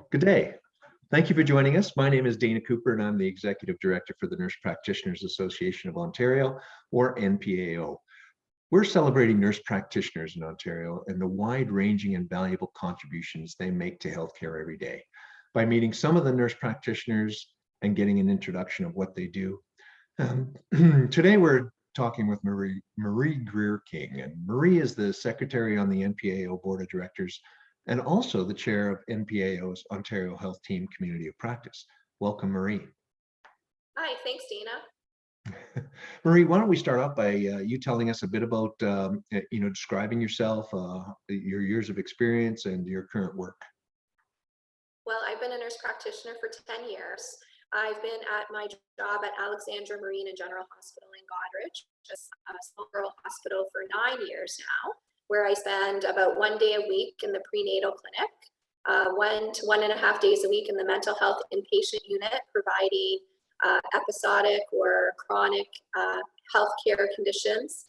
Good day. Thank you for joining us. My name is Dana Cooper, and I'm the Executive Director for the Nurse Practitioners Association of Ontario, or NPAO. We're celebrating nurse practitioners in Ontario and the wide-ranging and valuable contributions they make to healthcare every day. By meeting some of the nurse practitioners and getting an introduction of what they do. Today we're talking with Marie Greer-King, and Marie is the Secretary on the NPAO Board of Directors and also the chair of NPAO's Ontario Health Team Community of Practice. Welcome, Marie. Hi, thanks, Dana. Marie, why don't we start off by you telling us a bit about, describing yourself, your years of experience and your current work. Well, I've been a nurse practitioner for 10 years. I've been at my job at Alexandra Marine and General Hospital in Goderich, just a small rural hospital, for 9 years now, where I spend about 1 day a week in the prenatal clinic, 1 to 1.5 days a week in the mental health inpatient unit, providing episodic or chronic healthcare conditions,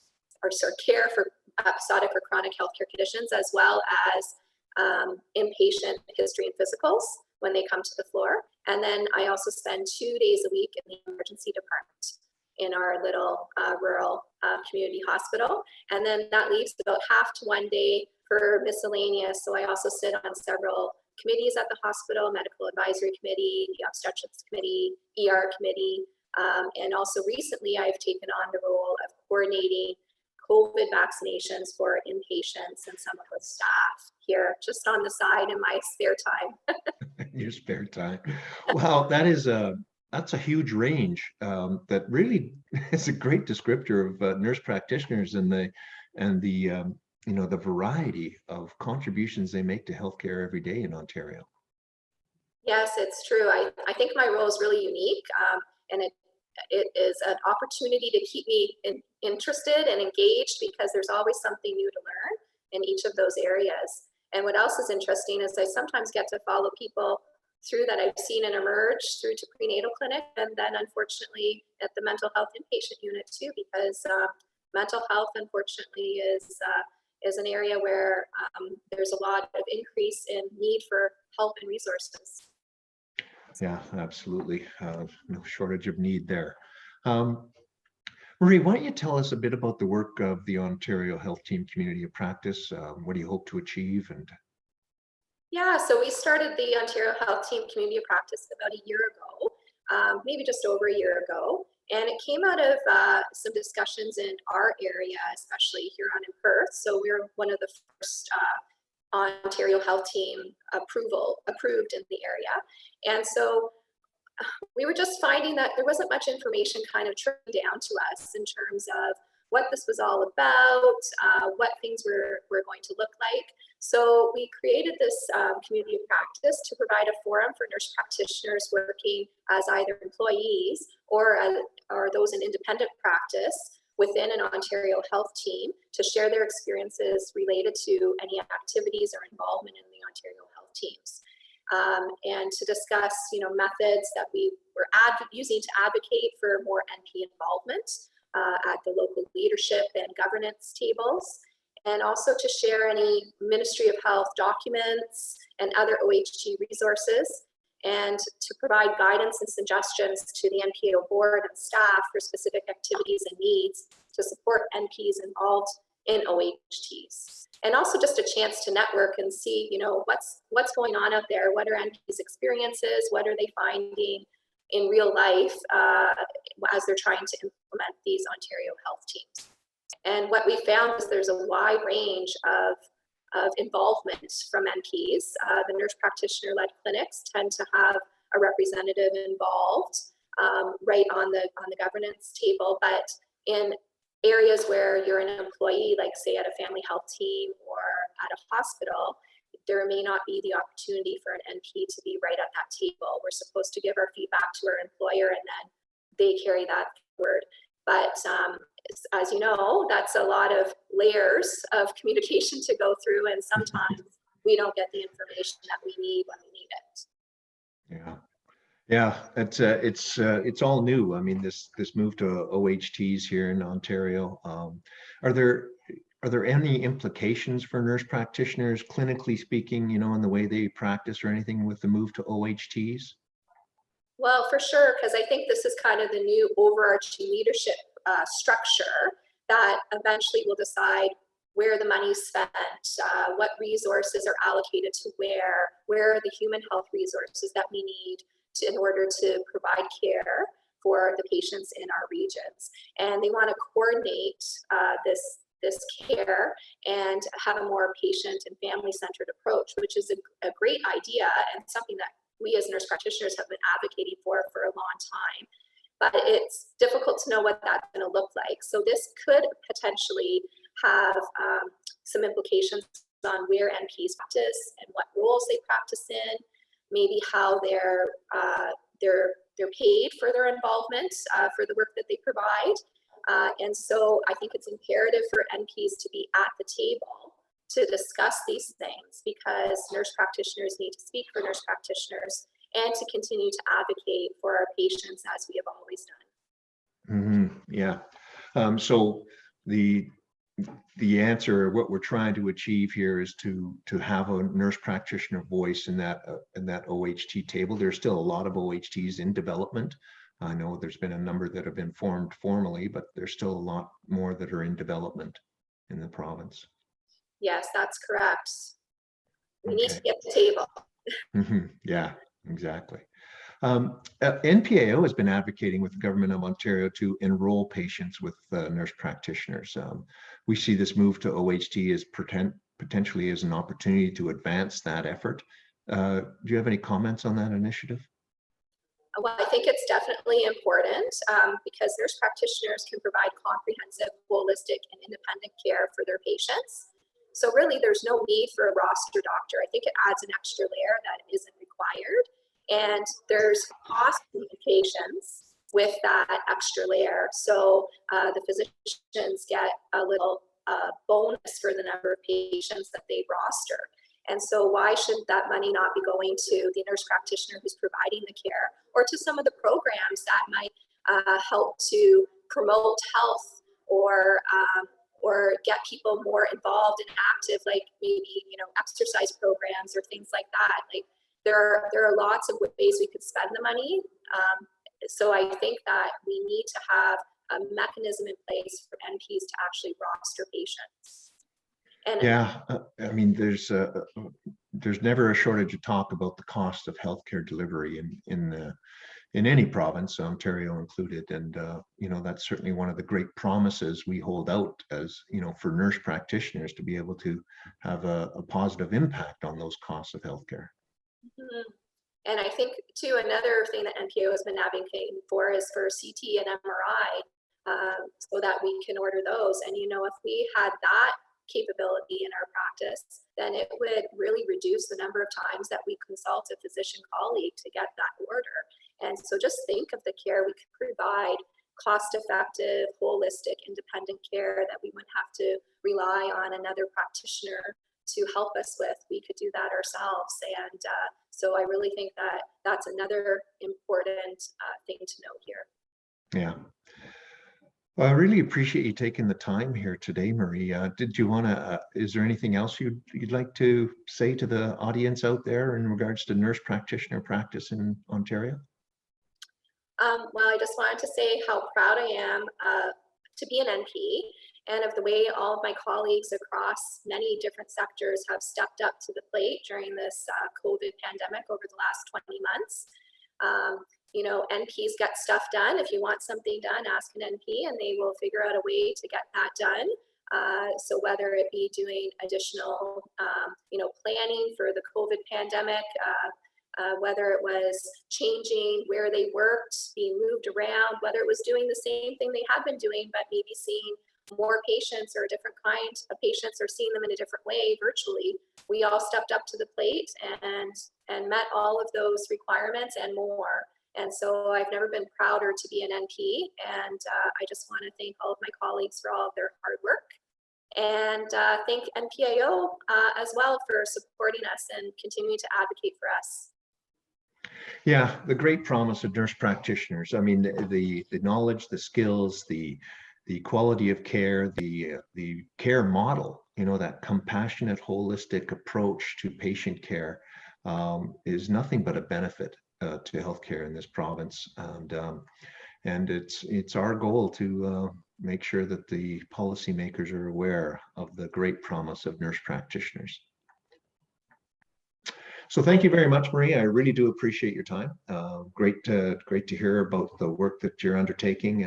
care for episodic or chronic healthcare conditions, as well as inpatient history and physicals when they come to the floor. And then I also spend 2 days a week in the emergency department in our little rural community hospital. And then that leaves about half to 1 day for miscellaneous. So I also sit on several committees at the hospital: medical advisory committee, the obstetrics committee, ER committee. And also recently I've taken on the role of coordinating COVID vaccinations for inpatients and some of the staff here, just on the side in my spare time. Your spare time. Wow, that's a huge range. That really is a great descriptor of nurse practitioners and the variety of contributions they make to healthcare every day in Ontario. Yes, it's true. I think my role is really unique, and it is an opportunity to keep me interested and engaged, because there's always something new to learn in each of those areas. And what else is interesting is I sometimes get to follow people through that I've seen and emerge through to prenatal clinic, and then unfortunately at the mental health inpatient unit too, because mental health unfortunately is an area where there's a lot of increase in need for help and resources. Yeah, absolutely. No shortage of need there. Marie, why don't you tell us a bit about the work of the Ontario Health Team Community of Practice? What do you hope to achieve? And Yeah, so we started the Ontario Health Team Community of Practice about a year ago, maybe just over a year ago. And it came out of some discussions in our area, especially here on in Perth. So we're one of the first Ontario Health Team approved in the area. And so we were just finding that there wasn't much information kind of trickling down to us in terms of what this was all about, what things were going to look like. So we created this community of practice to provide a forum for nurse practitioners working as either employees or those in independent practice within an Ontario Health Team to share their experiences related to any activities or involvement in the Ontario Health Teams. And to discuss, methods that we were using to advocate for more NP involvement at the local leadership and governance tables, and also to share any Ministry of Health documents and other OHT resources, and to provide guidance and suggestions to the NPAO board and staff for specific activities and needs to support NPs involved in OHTs. And also just a chance to network and see, what's going on out there. What are NPs' experiences? What are they finding in real life as they're trying to implement these Ontario Health Teams? And what we found is there's a wide range of involvement from NPs. The nurse practitioner-led clinics tend to have a representative involved right on the governance table, but in areas where you're an employee, like say at a family health team or at a hospital, there may not be the opportunity for an NP to be right at that table. We're supposed to give our feedback to our employer and then they carry that forward. But as you know, that's a lot of layers of communication to go through, and sometimes we don't get the information that we need when we need it. yeah. Yeah, it's all new. I mean, this move to OHTs here in Ontario. Are there are there any implications for nurse practitioners, clinically speaking, in the way they practice or anything with the move to OHTs? Well, for sure, because I think this is kind of the new overarching leadership structure that eventually will decide where the money's spent, what resources are allocated to where are the human health resources that we need in order to provide care for the patients in our regions. And they want to coordinate this care and have a more patient and family-centered approach, which is a great idea and something that we as nurse practitioners have been advocating for a long time. But it's difficult to know what that's going to look like. So this could potentially have some implications on where NPs practice and what roles they practice in, maybe how they're paid for their involvement for the work that they provide. And so I think it's imperative for NPs to be at the table to discuss these things, because nurse practitioners need to speak for nurse practitioners and to continue to advocate for our patients as we have always done. Yeah. So the answer, what we're trying to achieve here, is to have a nurse practitioner voice in that OHT table. There's still a lot of OHTs in development. I know there's been a number that have been formed formally, but there's still a lot more that are in development in the province. Yes, that's correct. We need to Okay. get the table. Yeah, exactly. NPAO has been advocating with the government of Ontario to enroll patients with nurse practitioners. We see this move to OHT as potentially as an opportunity to advance that effort. Do you have any comments on that initiative? Well, I think it's definitely important because nurse practitioners can provide comprehensive, holistic, and independent care for their patients. So really, there's no need for a roster doctor. I think it adds an extra layer that isn't required. And there's cost implications with that extra layer. So the physicians get a little bonus for the number of patients that they roster. And so why shouldn't that money not be going to the nurse practitioner who's providing the care, or to some of the programs that might help to promote health or get people more involved and active, like maybe exercise programs or things like that. Like there are lots of ways we could spend the money. So I think that we need to have a mechanism in place for NPs to actually roster patients. And yeah, I mean, there's never a shortage of talk about the cost of healthcare delivery in any province, Ontario included, and that's certainly one of the great promises we hold out as for nurse practitioners to be able to have a positive impact on those costs of healthcare. And I think too, another thing that NPAO has been advocating for is for CT and MRI, so that we can order those. And if we had that capability in our practice, then it would really reduce the number of times that we consult a physician colleague to get that order. And so just think of the care we could provide, cost-effective, holistic, independent care that we wouldn't have to rely on another practitioner to help us with. We could do that ourselves. And so I really think that that's another important thing to note here. Yeah. Well, I really appreciate you taking the time here today, Marie. Did you want to, is there anything else you'd like to say to the audience out there in regards to nurse practitioner practice in Ontario? Well, I just wanted to say how proud I am to be an NP, and of the way all of my colleagues across many different sectors have stepped up to the plate during this COVID pandemic over the last 20 months. NPs get stuff done. If you want something done, ask an NP and they will figure out a way to get that done. So whether it be doing additional, planning for the COVID pandemic, whether it was changing where they worked, being moved around, whether it was doing the same thing they had been doing, but maybe seeing more patients or a different kind of patients or seeing them in a different way virtually, we all stepped up to the plate and met all of those requirements and more. And so I've never been prouder to be an NP. And I just want to thank all of my colleagues for all of their hard work. And thank NPAO as well for supporting us and continuing to advocate for us. Yeah, the great promise of nurse practitioners. I mean, the knowledge, the skills, the the quality of care, the care model, you know, that compassionate, holistic approach to patient care is nothing but a benefit to healthcare in this province. And it's our goal to make sure that the policymakers are aware of the great promise of nurse practitioners. So thank you very much, Marie. I really do appreciate your time. Great to hear about the work that you're undertaking,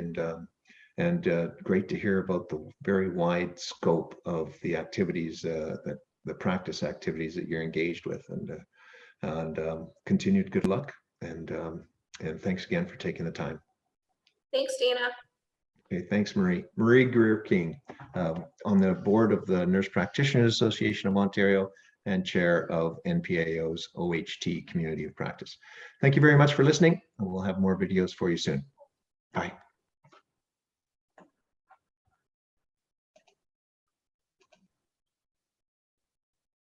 and great to hear about the very wide scope of the activities, that the practice activities that you're engaged with, and continued good luck. And thanks again for taking the time. Thanks, Dana. Okay, thanks, Marie. Marie Greer-King, on the board of the Nurse Practitioners Association of Ontario and chair of NPAO's OHT Community of Practice. Thank you very much for listening, and we'll have more videos for you soon. Bye.